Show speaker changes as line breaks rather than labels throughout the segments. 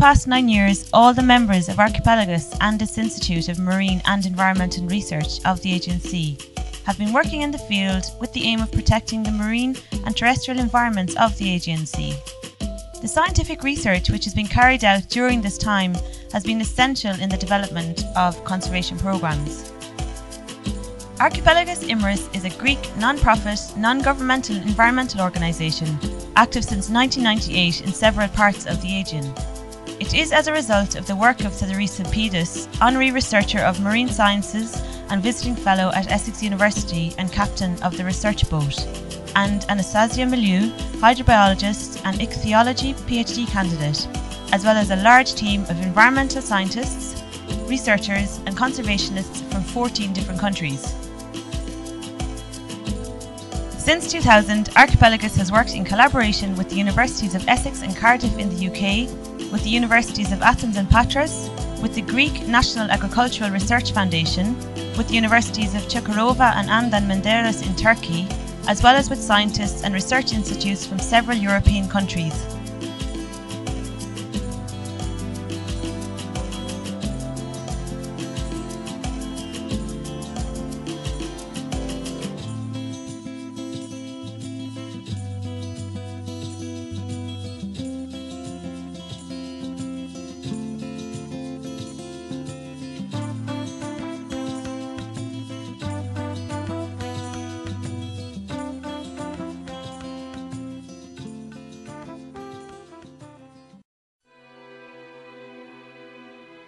past 9 years, all the members of Archipelagos and its Institute of Marine and Environmental Research of the agency have been working in the field with the aim of protecting the marine and terrestrial environments of the Aegean Sea. The scientific research which has been carried out during this time has been essential in the development of conservation programmes. Archipelagos Imerys is a Greek non-profit, non-governmental environmental organisation active since 1998 in several parts of the Aegean. It is as a result of the work of Theodorisa Pedis, Honorary Researcher of Marine Sciences and Visiting Fellow at Essex University and Captain of the Research Boat, and Anastasia Milieu, Hydrobiologist and Ichthyology PhD candidate, as well as a large team of environmental scientists, researchers and conservationists from 14 different countries. Since 2000, Archipelagos has worked in collaboration with the Universities of Essex and Cardiff in the UK, with the Universities of Athens and Patras, with the Greek National Agricultural Research Foundation, with the Universities of Çukurova and Adnan Menderes in Turkey, as well as with scientists and research institutes from several European countries.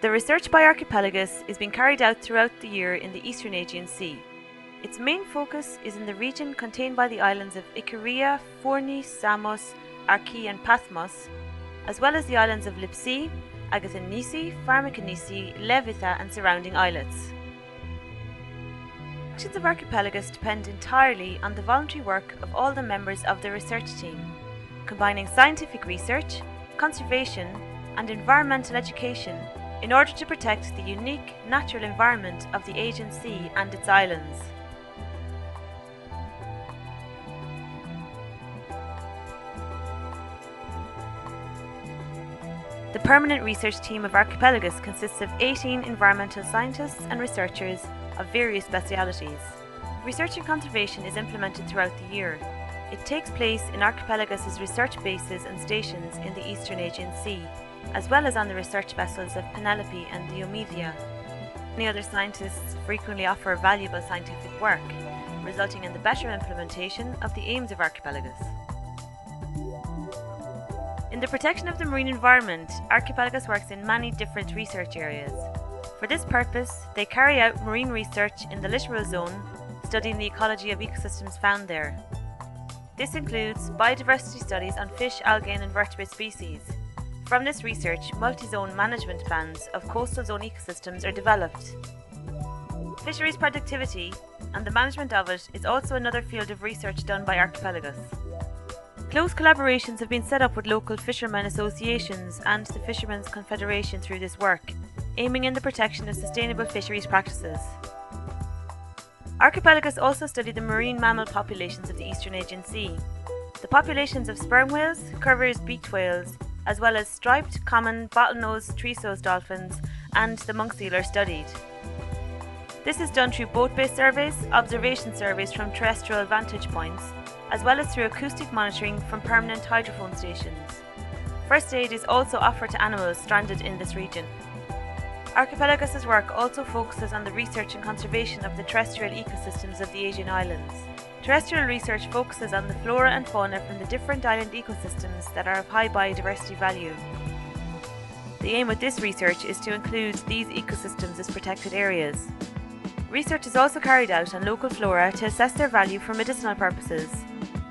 The research by Archipelagos is being carried out throughout the year in the Eastern Aegean Sea. Its main focus is in the region contained by the islands of Ikaria, Forni, Samos, Archi and Pathmos, as well as the islands of Lipsi, Agathonisi, Pharmakonisi, Levitha and surrounding islets. Actions of Archipelagos depend entirely on the voluntary work of all the members of the research team, combining scientific research, conservation and environmental education in order to protect the unique natural environment of the Aegean Sea and its islands. The permanent research team of Archipelagos consists of 18 environmental scientists and researchers of various specialities. Research and conservation is implemented throughout the year. It takes place in Archipelagos' research bases and stations in the Eastern Aegean Sea, as well as on the research vessels of Penelope and Diomedia. Many other scientists frequently offer valuable scientific work, resulting in the better implementation of the aims of Archipelagos. In the protection of the marine environment, Archipelagos works in many different research areas. For this purpose, they carry out marine research in the littoral zone, studying the ecology of ecosystems found there. This includes biodiversity studies on fish, algae and invertebrate species. From this research, multi-zone management plans of coastal zone ecosystems are developed. Fisheries productivity and the management of it is also another field of research done by Archipelagos. Close collaborations have been set up with local fishermen associations and the Fishermen's Confederation through this work, aiming in the protection of sustainable fisheries practices. Archipelagos also study the marine mammal populations of the Eastern Aegean Sea. The populations of sperm whales, curvers, beaked whales, as well as striped, common, bottlenose, tree-nosed dolphins and the monk seal are studied. This is done through boat-based surveys, observation surveys from terrestrial vantage points, as well as through acoustic monitoring from permanent hydrophone stations. First aid is also offered to animals stranded in this region. Archipelagos' work also focuses on the research and conservation of the terrestrial ecosystems of the Aegean islands. Terrestrial research focuses on the flora and fauna from the different island ecosystems that are of high biodiversity value. The aim with this research is to include these ecosystems as protected areas. Research is also carried out on local flora to assess their value for medicinal purposes,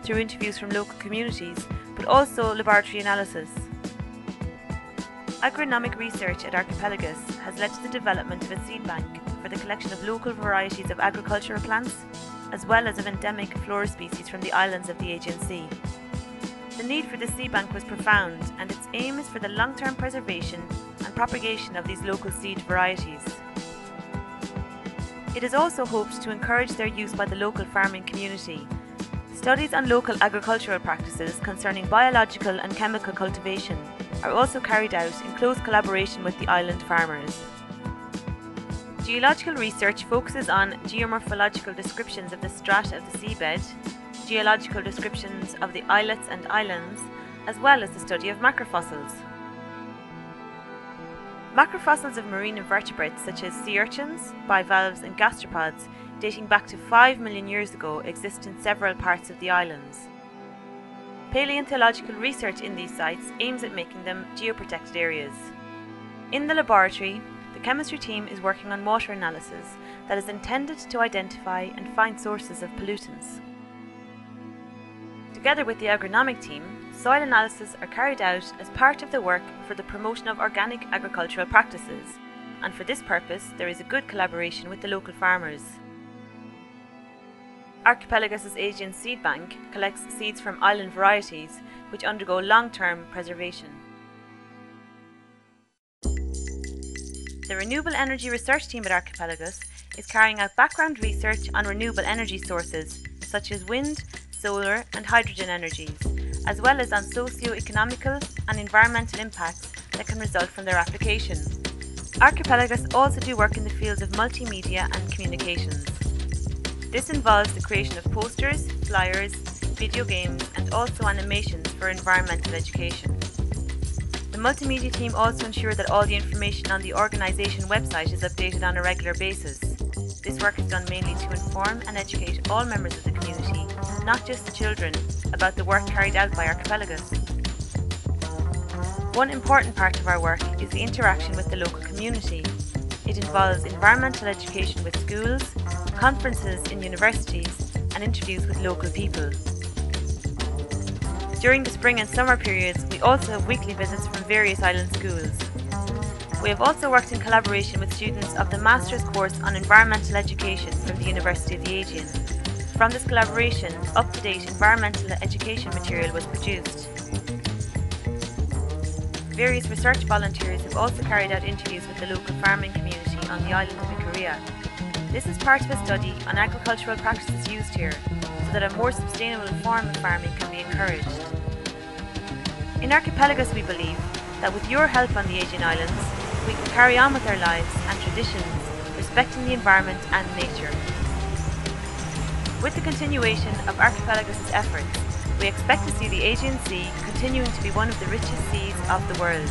through interviews from local communities, but also laboratory analysis. Agronomic research at Archipelagos has led to the development of a seed bank for the collection of local varieties of agricultural plants, as well as of endemic flora species from the islands of the Aegean Sea. The need for this seed bank was profound, and its aim is for the long-term preservation and propagation of these local seed varieties. It is also hoped to encourage their use by the local farming community. Studies on local agricultural practices concerning biological and chemical cultivation are also carried out in close collaboration with the island farmers. Geological research focuses on geomorphological descriptions of the strata of the seabed, geological descriptions of the islets and islands, as well as the study of macrofossils. Macrofossils of marine invertebrates such as sea urchins, bivalves and gastropods dating back to 5 million years ago exist in several parts of the islands. Paleontological research in these sites aims at making them geoprotected areas. In the laboratory, the chemistry team is working on water analysis that is intended to identify and find sources of pollutants. Together with the agronomic team, soil analysis are carried out as part of the work for the promotion of organic agricultural practices, and for this purpose there is a good collaboration with the local farmers. Archipelagos' Asian seed bank collects seeds from island varieties which undergo long-term preservation. The Renewable Energy Research Team at Archipelagos is carrying out background research on renewable energy sources such as wind, solar and hydrogen energies, as well as on socio-economical and environmental impacts that can result from their application. Archipelagos also do work in the fields of multimedia and communications. This involves the creation of posters, flyers, video games and also animations for environmental education. The multimedia team also ensure that all the information on the organisation website is updated on a regular basis. This work is done mainly to inform and educate all members of the community, not just the children, about the work carried out by Archipelagos. One important part of our work is the interaction with the local community. It involves environmental education with schools, conferences in universities and interviews with local people. During the spring and summer periods, we also have weekly visits from various island schools. We have also worked in collaboration with students of the Master's course on Environmental Education from the University of the Aegean. From this collaboration, up-to-date environmental education material was produced. Various research volunteers have also carried out interviews with the local farming community on the island of Icaria. This is part of a study on agricultural practices used here, so that a more sustainable form of farming can be encouraged. In Archipelagos we believe that with your help on the Aegean Islands, we can carry on with our lives and traditions, respecting the environment and nature. With the continuation of Archipelagos' efforts, we expect to see the Aegean Sea continuing to be one of the richest seas of the world.